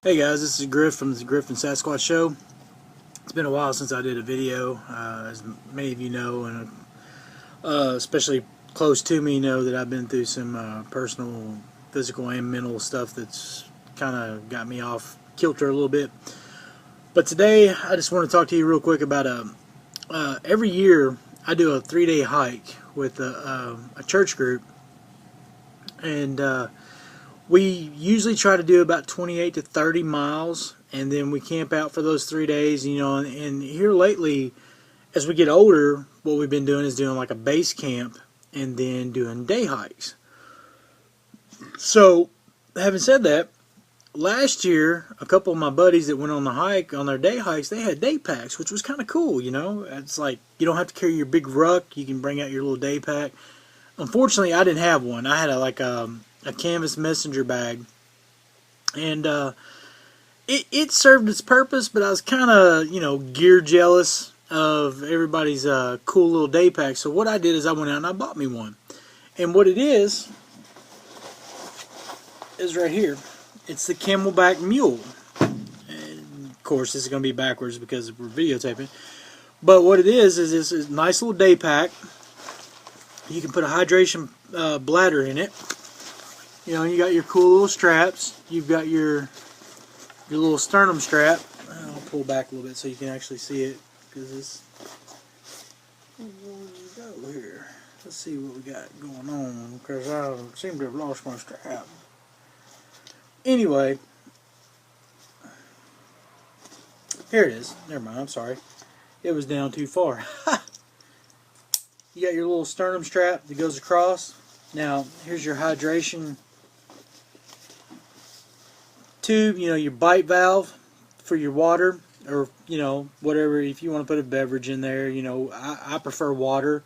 Hey guys, this is Griff from the Griff and Sasquatch Show. It's been a while since I did a video. As many of you know, and especially close to me know, that I've been through some personal, physical, and mental stuff that's kind of got me off kilter a little bit. But today, I just want to talk to you real quick about every year I do a 3-day hike with a church group, and we usually try to do about 28 to 30 miles, and then we camp out for those 3 days, and here lately, as we get older, what we've been doing is doing like a base camp and then doing day hikes. So, having said that, last year, a couple of my buddies that went on the hike, on their day hikes, they had day packs, which was kind of cool, It's like, you don't have to carry your big ruck, you can bring out your little day pack. Unfortunately, I didn't have one. I had a canvas messenger bag, and it served its purpose, but I was kind of gear jealous of everybody's cool little day pack. So what I did is I went out and I bought me one, and what it is right here. It's the Camelback Mule, and of course this is going to be backwards because we're videotaping, but what it is it's a nice little day pack. You can put a hydration bladder in it. You got your cool little straps. You've got your little sternum strap. I'll pull back a little bit so you can actually see it, because it's... Where we go here? Let's see what we got going on, because I seem to have lost my strap. Anyway, here it is. Never mind, I'm sorry. It was down too far. You got your little sternum strap that goes across. Now, here's your hydration tube, your bite valve for your water, or whatever. If you want to put a beverage in there, I prefer water.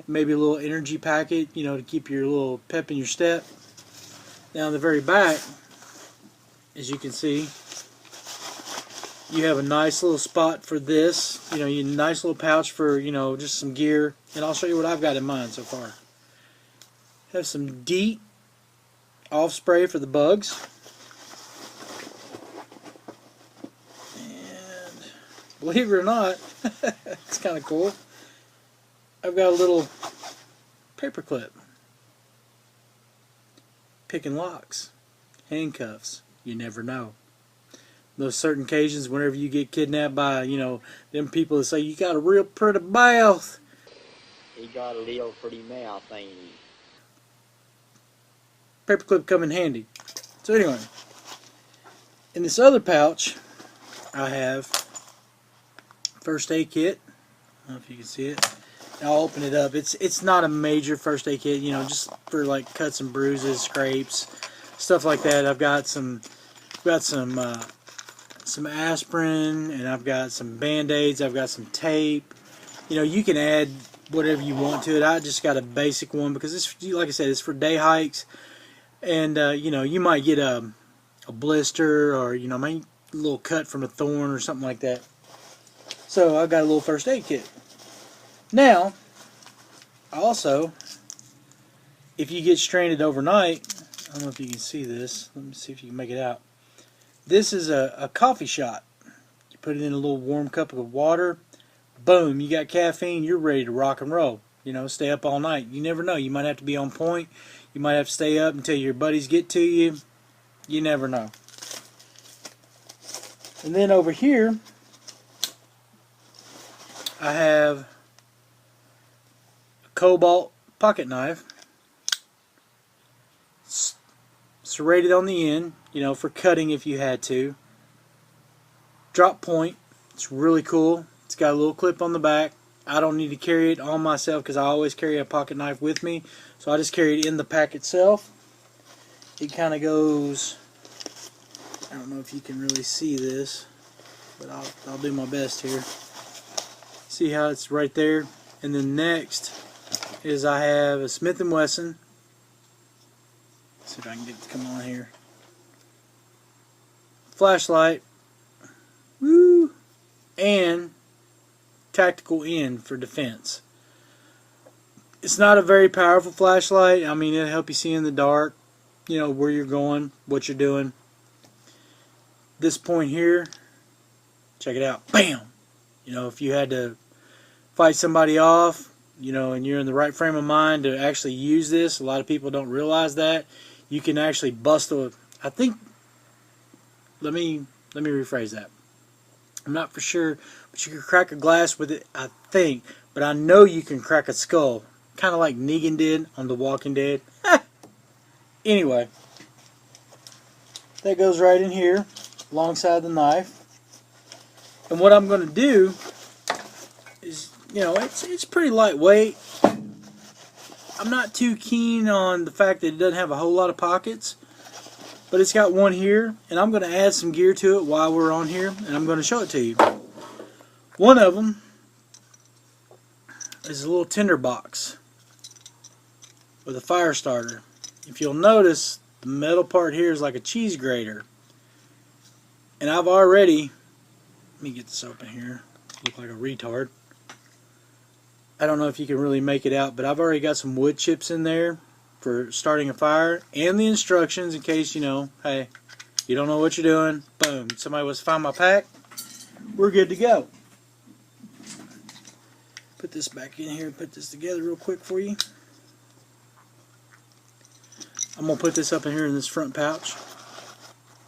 Maybe a little energy packet, to keep your little pep in your step. Now on the very back, as you can see, you have a nice little spot for this. You nice little pouch for just some gear, and I'll show you what I've got in mine so far. Have some DEET off spray for the bugs. Believe it or not, it's kind of cool. I've got a little paper clip. Pick and locks. Handcuffs. You never know. Those certain occasions whenever you get kidnapped by, them people that say, you got a real pretty mouth. He got a real pretty mouth, ain't he? Paperclip come in handy. So anyway, in this other pouch, I have first aid kit. I don't know if you can see it. I'll open it up. It's not a major first aid kit, just for like cuts and bruises, scrapes, stuff like that. I've got some aspirin, and I've got some band-aids. I've got some tape. You can add whatever you want to it. I just got a basic one because it's, like I said, it's for day hikes, and you might get a blister, or maybe a little cut from a thorn or something like that. So I've got a little first aid kit. Now, also, if you get stranded overnight, I don't know if you can see this. Let me see if you can make it out. This is a coffee shot. You put it in a little warm cup of water. Boom, you got caffeine. You're ready to rock and roll. Stay up all night. You never know. You might have to be on point. You might have to stay up until your buddies get to you. You never know. And then over here, I have a cobalt pocket knife, serrated on the end, for cutting if you had to. Drop point, it's really cool. It's got a little clip on the back. I don't need to carry it on myself because I always carry a pocket knife with me, so I just carry it in the pack itself. It kind of goes, I don't know if you can really see this, but I'll do my best here. See how it's right there? And then next is I have a Smith & Wesson. Let's see if I can get it to come on here. Flashlight. Woo! And tactical end for defense. It's not a very powerful flashlight. I mean, it'll help you see in the dark, where you're going, what you're doing. this point here, check it out, bam! You know, if you had to fight somebody off, you know, and you're in the right frame of mind to actually use this, a lot of people don't realize that. You can actually bust a, I think, let me rephrase that. I'm not for sure, but you can crack a glass with it, I think. But I know you can crack a skull, kind of like Negan did on The Walking Dead. Anyway, that goes right in here, alongside the knife. And what I'm going to do is, you know, it's pretty lightweight. I'm not too keen on the fact that it doesn't have a whole lot of pockets. But it's got one here, and I'm going to add some gear to it while we're on here, and I'm going to show it to you. One of them is a little tinder box with a fire starter. If you'll notice, the metal part here is like a cheese grater. And I've already, let me get this open here, look like a retard. I don't know if you can really make it out, but I've already got some wood chips in there for starting a fire, and the instructions in case, you know, hey, you don't know what you're doing, boom, somebody wants to find my pack, we're good to go. Put this back in here, put this together real quick for you. I'm going to put this up in here in this front pouch,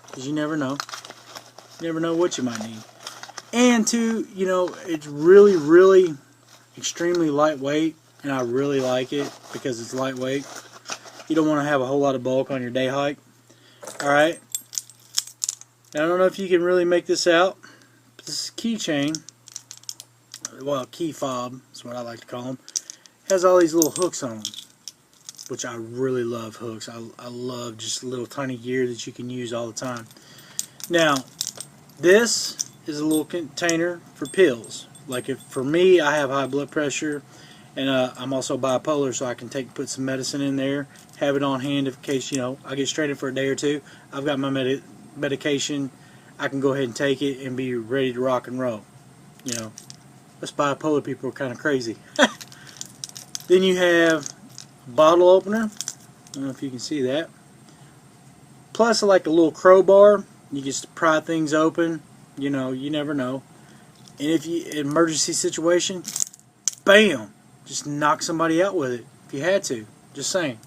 because you never know. You never know what you might need. And two, you know, it's really, really extremely lightweight, and I really like it because it's lightweight. You don't want to have a whole lot of bulk on your day hike. Alright. Now, I don't know if you can really make this out. But this keychain, well, key fob is what I like to call them, has all these little hooks on them, which I really love hooks. I love just little tiny gear that you can use all the time. Now, this is a little container for pills. Like if for me, I have high blood pressure, and I'm also bipolar, so I can put some medicine in there, have it on hand in case, you know, I get stranded for a day or two. I've got my medication. I can go ahead and take it and be ready to rock and roll. You know, us bipolar people are kind of crazy. Then you have a bottle opener. I don't know if you can see that. Plus, like a little crowbar. You just pry things open. You know, you never know. And if you emergency situation, bam, just knock somebody out with it if you had to. Just saying.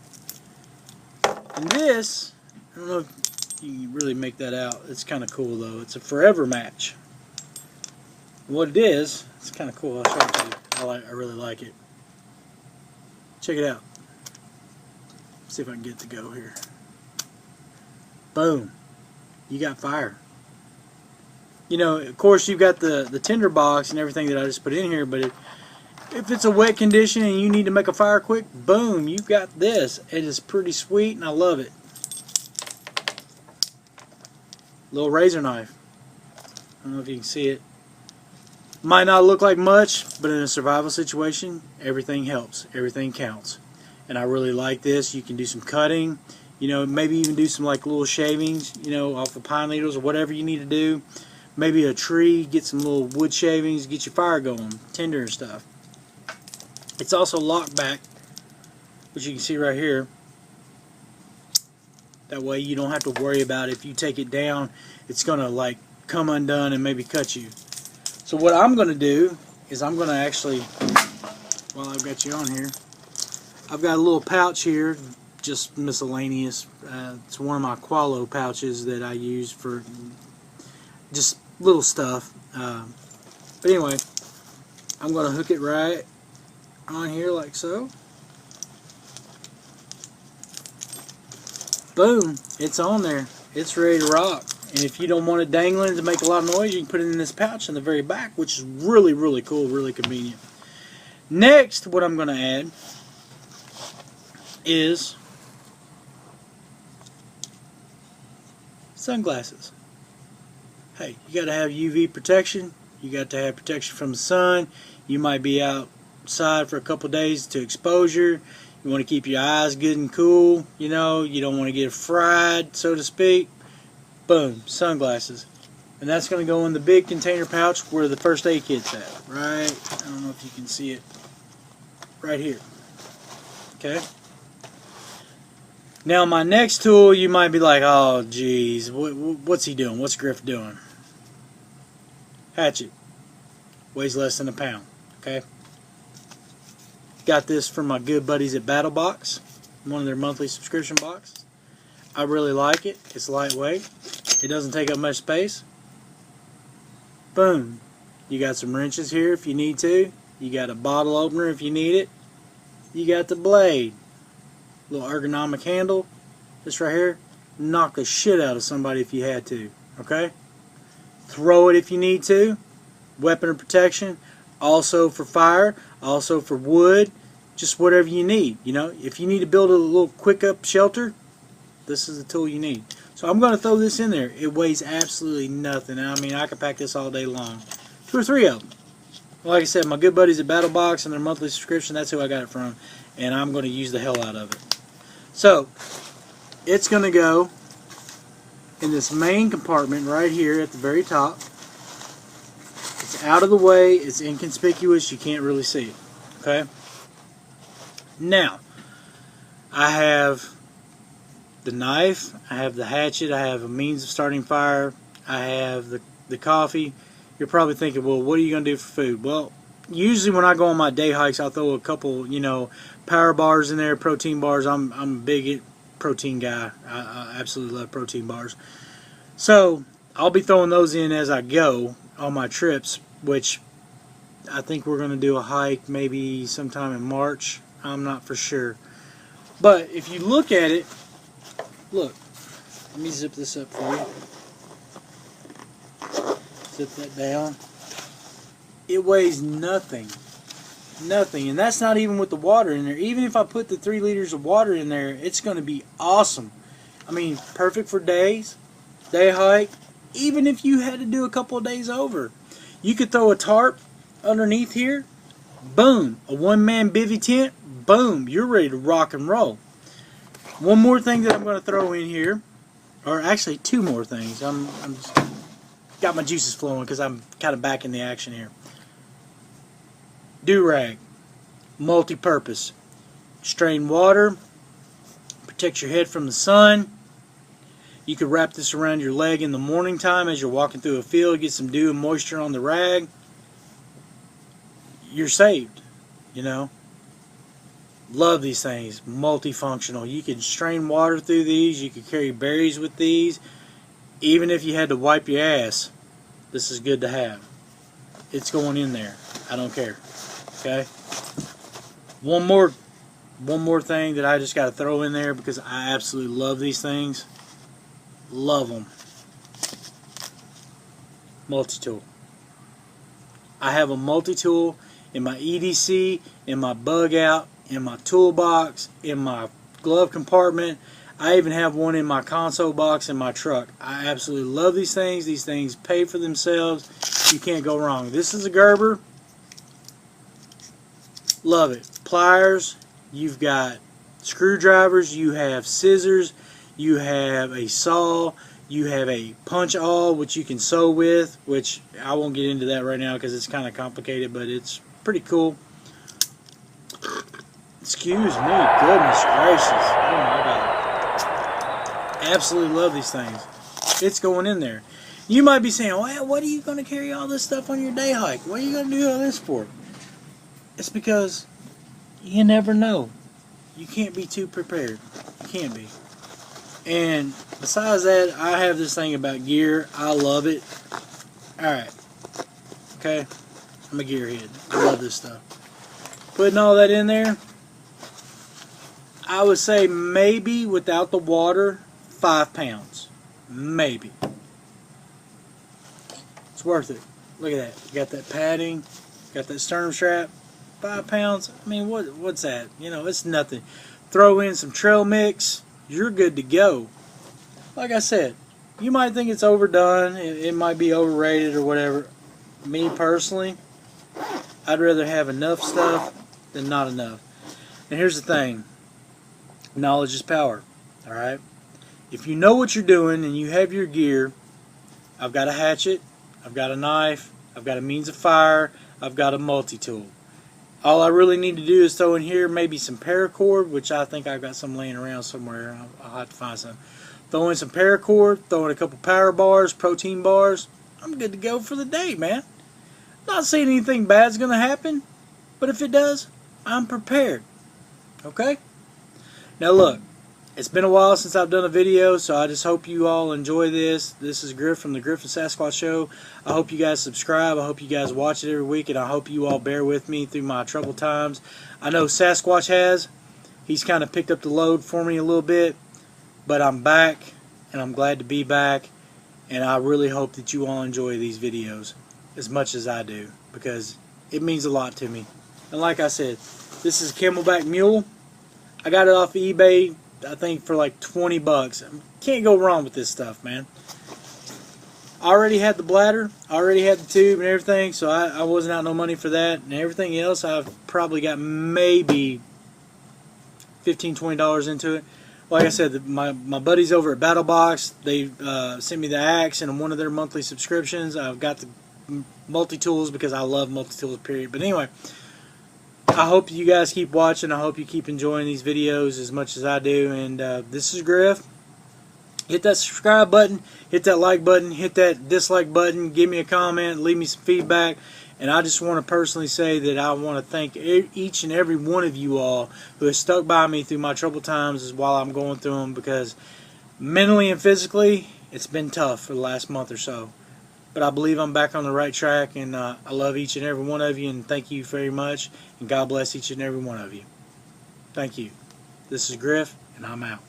And this, I don't know if you can really make that out. It's kind of cool though. It's a forever match. What it is, it's kind of cool. I'll show it to you. I really like it. Check it out. See if I can get it to go here. Boom. You got fire. You know, of course you've got the tinder box and everything that I just put in here, but if it's a wet condition and you need to make a fire quick, boom, you've got this. It is pretty sweet and I love it. Little razor knife. I don't know if you can see it. Might not look like much, but in a survival situation, everything helps. Everything counts. And I really like this. You can do some cutting. You know, maybe even do some like little shavings, you know, off the pine needles or whatever you need to do. Maybe a tree, get some little wood shavings, get your fire going, tinder and stuff. It's also locked back, which you can see right here. That way you don't have to worry about if you take it down, it's going to like come undone and maybe cut you. So what I'm going to do is I'm going to actually, while I've got you on here, I've got a little pouch here, just miscellaneous. It's one of my Qualo pouches that I use for just little stuff. But anyway, I'm going to hook it right on here like so. Boom, it's on there. It's ready to rock. And if you don't want it dangling to make a lot of noise, you can put it in this pouch in the very back, which is really, really cool, really convenient. Next, what I'm going to add is sunglasses. Hey, you got to have UV protection. You got to have protection from the sun. You might be outside for a couple days to exposure. You want to keep your eyes good and cool. You know, you don't want to get fried, so to speak. Boom, sunglasses. And that's going to go in the big container pouch where the first aid kit's at. Right, I don't know if you can see it. Right here. Okay. Now my next tool, you might be like, oh geez, what's he doing? What's Griff doing? Hatchet. Weighs less than a pound. Okay. Got this from my good buddies at Battle Box, one of their monthly subscription boxes. I really like it. It's lightweight. It doesn't take up much space. Boom. You got some wrenches here if you need to. You got a bottle opener if you need it. You got the blade. Little ergonomic handle. This right here. Knock the shit out of somebody if you had to. Okay? Throw it if you need to. Weapon of protection. Also for fire. Also for wood. Just whatever you need. You know, if you need to build a little quick up shelter, this is the tool you need. So I'm going to throw this in there. It weighs absolutely nothing. I mean, I could pack this all day long. 2 or 3 of them. Like I said, my good buddies at Battle Box and their monthly subscription, that's who I got it from. And I'm going to use the hell out of it. So, it's going to go in this main compartment right here at the very top. It's out of the way. It's inconspicuous. You can't really see it. Okay? Now, I have the knife, I have the hatchet, I have a means of starting fire, I have the coffee. You're probably thinking, well, what are you going to do for food? Well, usually when I go on my day hikes, I'll throw a couple, you know, power bars in there, protein bars. I'm a big protein guy. I absolutely love protein bars. So, I'll be throwing those in as I go on my trips, which I think we're going to do a hike maybe sometime in March. I'm not for sure. But if you look at it, look, let me zip this up for you. Zip that down. It weighs nothing. Nothing. And that's not even with the water in there. Even if I put the 3 liters of water in there, it's going to be awesome. I mean, perfect for days, day hike. Even if you had to do a couple of days over. You could throw a tarp underneath here. Boom. A one-man bivvy tent. Boom. You're ready to rock and roll. One more thing that I'm going to throw in here, or actually 2 more things. I'm just got my juices flowing because I'm kind of back in the action here. Do-rag, multi-purpose. Strain water, protects your head from the sun. You could wrap this around your leg in the morning time as you're walking through a field, get some dew and moisture on the rag. You're saved, you know. Love these things. Multifunctional. You can strain water through these. You can carry berries with these. Even if you had to wipe your ass, this is good to have. It's going in there. I don't care. Okay? One more thing that I just got to throw in there because I absolutely love these things. Love them. Multi-tool. I have a multi-tool in my EDC, in my bug out, in my toolbox, in my glove compartment. I even have one in my console box in my truck. I absolutely love these things. These things pay for themselves. You can't go wrong. This is a Gerber. Love it. Pliers. You've got screwdrivers. You have scissors. You have a saw. You have a punch awl, which you can sew with, which I won't get into that right now because it's kind of complicated, but it's pretty cool. Excuse me, goodness gracious. Oh my God. Absolutely love these things. It's going in there. You might be saying, well, what are you going to carry all this stuff on your day hike? What are you going to do all this for? It's because you never know. You can't be too prepared. You can't be. And besides that, I have this thing about gear. I love it. Alright. Okay? I'm a gearhead. I love this stuff. Putting all that in there, I would say maybe without the water, 5 pounds. Maybe. It's worth it. Look at that. You got that padding. Got that stern strap. 5 pounds. I mean, what's that? You know, it's nothing. Throw in some trail mix. You're good to go. Like I said, you might think it's overdone. It might be overrated or whatever. Me personally, I'd rather have enough stuff than not enough. And here's the thing. Knowledge is power. Alright? If you know what you're doing and you have your gear, I've got a hatchet, I've got a knife, I've got a means of fire, I've got a multi-tool. All I really need to do is throw in here maybe some paracord, which I think I've got some laying around somewhere. I'll have to find some. Throw in some paracord, throw in a couple power bars, protein bars. I'm good to go for the day, man. Not saying anything bad's going to happen, but if it does, I'm prepared. Okay? Now look, it's been a while since I've done a video, so I just hope you all enjoy this. This is Griff from the Griff and Sasquatch Show. I hope you guys subscribe. I hope you guys watch it every week, and I hope you all bear with me through my troubled times. I know Sasquatch has. He's kind of picked up the load for me a little bit, but I'm back, and I'm glad to be back, and I really hope that you all enjoy these videos as much as I do, because it means a lot to me. And like I said, this is a Camelback Mule. I got it off of eBay, I think, for like 20 bucks. Can't go wrong with this stuff, man. I already had the bladder, I already had the tube and everything, so I wasn't out no money for that. And everything else, I've probably got maybe $15, $20 into it. Like I said, my buddies over at BattleBox, they sent me the axe and one of their monthly subscriptions. I've got the multi-tools because I love multi-tools, period. But anyway, I hope you guys keep watching. I hope you keep enjoying these videos as much as I do. And this is Griff. Hit that subscribe button, hit that like button, hit that dislike button, give me a comment, leave me some feedback. And I just want to personally say that I want to thank each and every one of you all who has stuck by me through my troubled times while I'm going through them, because mentally and physically it's been tough for the last month or so. But I believe I'm back on the right track, and I love each and every one of you, and thank you very much, and God bless each and every one of you. Thank you. This is Griff, and I'm out.